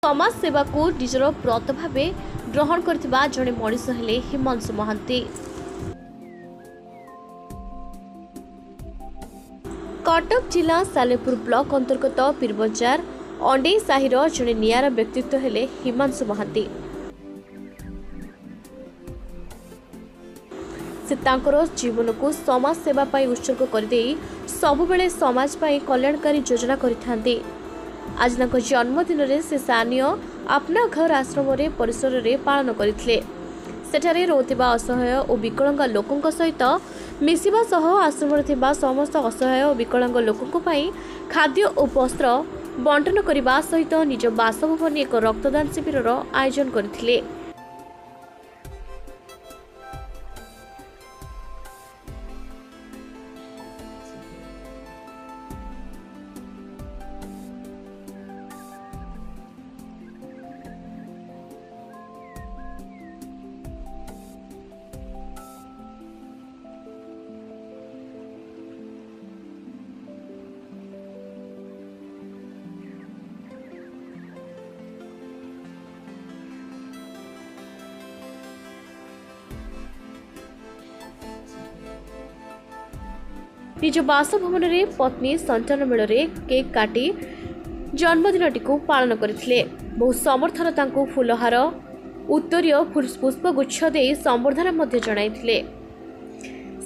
समाज सेवा को निजर व्रत भाव ग्रहण करथिबा जणे मनीष हेले हिमांशु महांती। कटक जिला सालेपुर ब्लॉक अंतर्गत पीरबजार अंडे साहिर जणे नियारा व्यक्तित्व हेले हिमांशु महांती। से तांकर जीवन को समाज सेवा पाई उत्सर्ग करदे सबुबेले समाज पाई कल्याणकारी योजना करिथांती। आज तांको जन्मदिन रे से सानिय अपना घर आश्रम रे परिसर रे पालन करथिले। सेठारे रोथिबा असहाय और विकलांग लोकंक सहित मिसिबा सह आश्रम रे थिबा समस्त असहाय और विकलांग लोकंक पई खाद्य और वस्त्र बंटन करने सहित निज बासभवन एक रक्तदान शिविर आयोजन करथिले। निज बासभवन में पत्नी संतान मेल केक काटी जन्मदिनटी को पालन करथिले। बहु समर्थन तांको फुलहार उत्तरीय पुष्पगुच्छ दे संबर्धना मध्य जणाइथिले।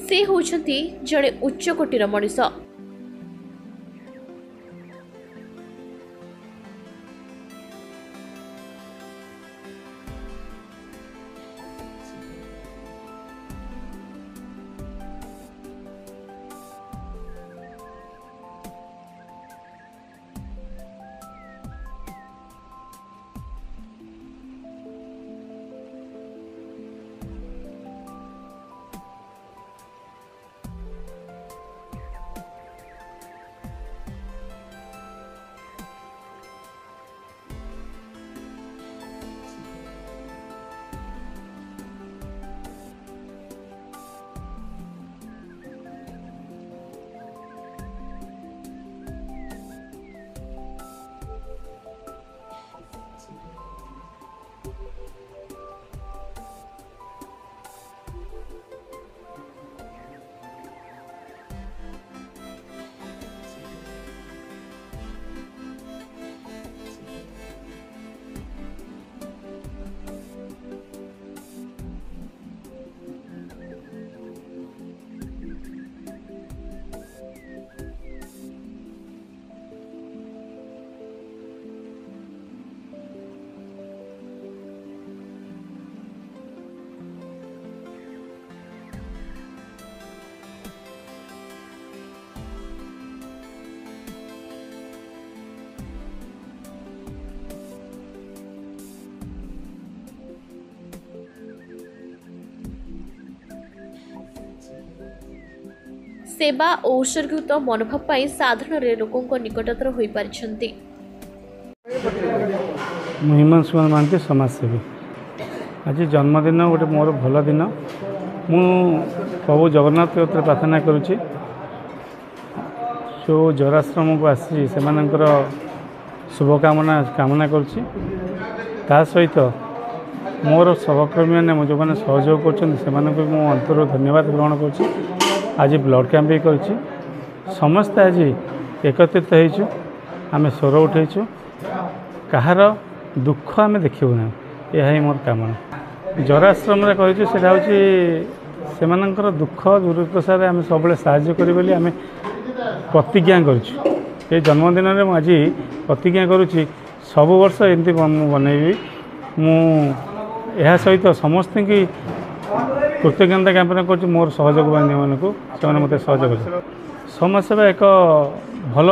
से होउछंती जणे उच्च कोटीर मनीष। सेवा और उत्सर्गित मनोभाव पाई साधारण लोकों निकटतर हो पारिछंती। हिमांशु महांती समाजसेवी। आज जन्मदिन गोटे मोर भल दिन। मु प्रभु जगन्नाथ प्रार्थना करुच्ची जो जराश्रम को आसी से शुभकामना कामना करुच्ची। ता सहित मोर सहकर्मी मैंने जो मैंने सहयोग कर अंतर धन्यवाद ग्रहण करुच्ची। आज ब्लड कैंप भी करुच्ची। समस्ते आज एकत्रित होइछु। आमे स्वर उठेछु। कहार दुख आमे देखिबु ना। यह ही मोर कामना। जराश्रम रे कहिछु सेटा होची सेमानंकर दुख दुर्दशारे आमे सबले सहाय्य करी बोली आमे प्रतिज्ञा करुछु। ए जन्मदिन रे आज प्रतिज्ञा करुछि सब वर्ष एंती बनैबी। मु यह सहित समस्त की कृतज्ञता ज्ञापन कर मोर सहयोग बांधी मानक से मत सहयोग कर समाजसेवा एक भल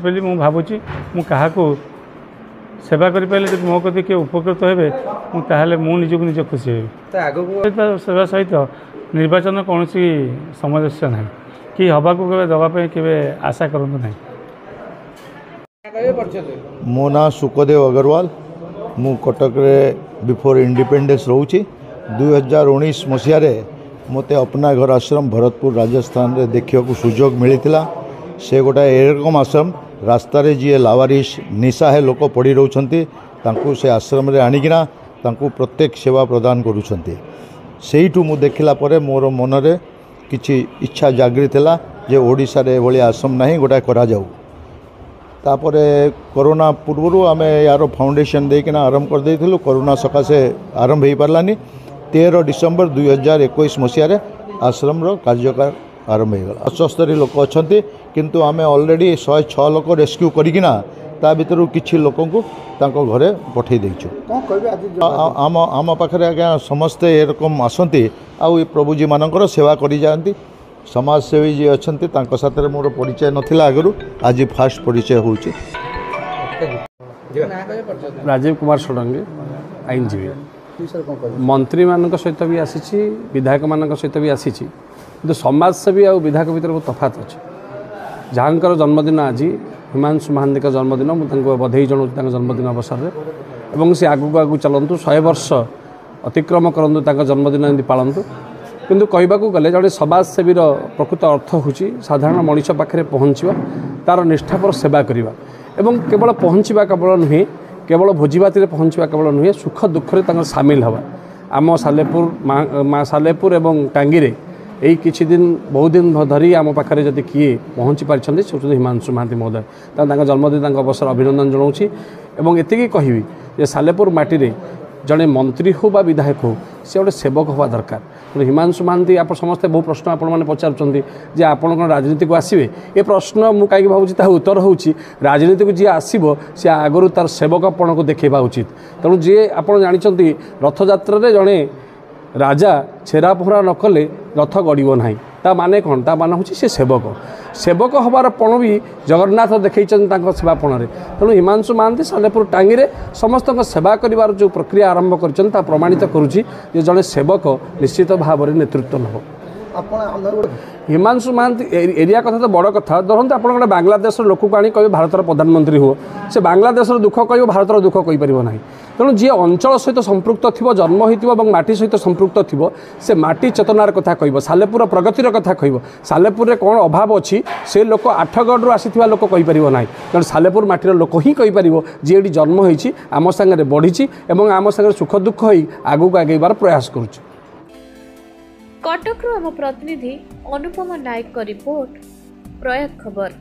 बोली मु भावुची। मु क्या सेवा करें जब मो कति किए उपकृत हे मुझे मु निजक निज खुशी हे। सेवा सहित निर्वाचन कौन समस्या ना कि हवा को दवाई के आशा करूँ ना। मो ना सुखदेव अग्रवाल। मु कटक रे बिफोर इंडिपेंडेंस रोची 2019 मसीह मत अपना घर आश्रम भरतपुर राजस्थान रे देखा सुजोग मिलता। से गोटा एरकम आश्रम रास्तार जी लावारिश निशाहे लोक पड़ी रोचंती तांकु से आश्रम रे आनिकिना तांकु प्रत्येक सेवा प्रदान करूछंती। सेइठु मु देखिला परे मोर मनरे किछि इच्छा जागृत हैला जे ओडिसा रे एभली आश्रम नाही गोटा करा जाऊ। तापरे कोरोना पूर्व आम यार फाउंडेशन देकिना आरंभ कर देइथिलु। कोरोना सकाशे आरंभ हो पारानी। 13 डिसेम्बर 2021 मसीह आश्रम रो कार्यकाल आरंभ हो गला। 75 लोक अच्छे किंतु आम ऑलरेडी 106 लोक रेस्क्यू करिकिना ता भितर किछि लोक को घरे पठे देइछु। आम आम पाखरे आज्ञा समस्ते एरकम आसंती आउ प्रभुजी मानकर सेवा करी जाती। समाजसेवी जी अच्छा साथ मोर परिचय नथिला आगु आज फास्ट परिचय होउची। राजीव कुमार षडंगी आईनजीवी मंत्री मान सहित भी आसी विधायक मान सहित भी आसी कि समाजसेवी और विधायक भीतर बहुत तफात अच्छे। जहाँकर जन्मदिन आज हिमांशु महांती का जन्मदिन मुझे बधाई जनाऊँ जन्मदिन अवसर में सी आगू आगू चलतु 100 वर्ष अतिक्रम करूँ जन्मदिन पालतु। किंतु कहवाक गले जड़े समाजसेवी प्रकृत अर्थ हूँ साधारण मनीष पाखे पहुँचवा तार निष्ठापर सेवा करवा एवं केवल पहुँचवा केवल नुहे केवल भोजीभात पहुँचवा केवल नुहे सुख दुखे सामिल हवा। आम सालेपुर माँ सालेपुर एवं टांगी यही किछि दिन बहुत दिन धरी आम पाखे जदि किए पहुँची पारिछन्ति से हिमांशु महांती महोदय जन्मदिन अवसर अभिनंदन जनाऊँगी। एवं एतिकी कहबी जे सालेपुर माटी रे जड़े मंत्री हो बा विधायक हो से गोटे सेवक हवा दरकार। हिमांशु महांती आप समस्ते बहु प्रश्न आपण मैंने पचारुंट जे आपण कौन राजनीति को आसवे ये प्रश्न मुझे कहीं भावुँ उत्तर हूँ राजनीति को जी आसो सी आगु तार सेवकपण को देखा उचित। तेणु जी आप जानते रथयात्रा जड़े राजा छेरा पोहरा न कले रथ गड़ब ना ता माने कौन ता मान हूँ सी सेवक सेवक हबार पण भी जगन्नाथ देखई सेवापण में। तेणु हिमांशु महांती सालेपुर टांगी समस्त सेवा कर जो प्रक्रिया आरंभ कर प्रमाणित करुच्ची जड़े सेवक निश्चित भाव में नेतृत्व नब। हिमांशु महांती एरिया कथा तो बड़ कथा धरते आप गोटे बांग्लादेश लोक को आनी कह भारतर प्रधानमंत्री हो से बांग्लादेश दुख कह भारतर दुख कहीपर ना। तेणु जी अंचल सहित संपृक्त थी जन्म हो माटी सहित संपृक्त थी से माटी चेतनार कथा कह सालेपुर प्रगतिर कथा कह सालेपुर में कौन अभाव अच्छी से लोक आठगढ़ आसी लोक कहीपर ना। तेणु सालेपुर माटीर लोक ही कहीपर जी ये जन्म होती आम सागर बढ़ी आम सागर सुख दुख हो आगू आगेबार प्रयास करुच्ची। कटकरू आम प्रतिनिधि अनुपमा नायक रिपोर्ट प्रयाग खबर।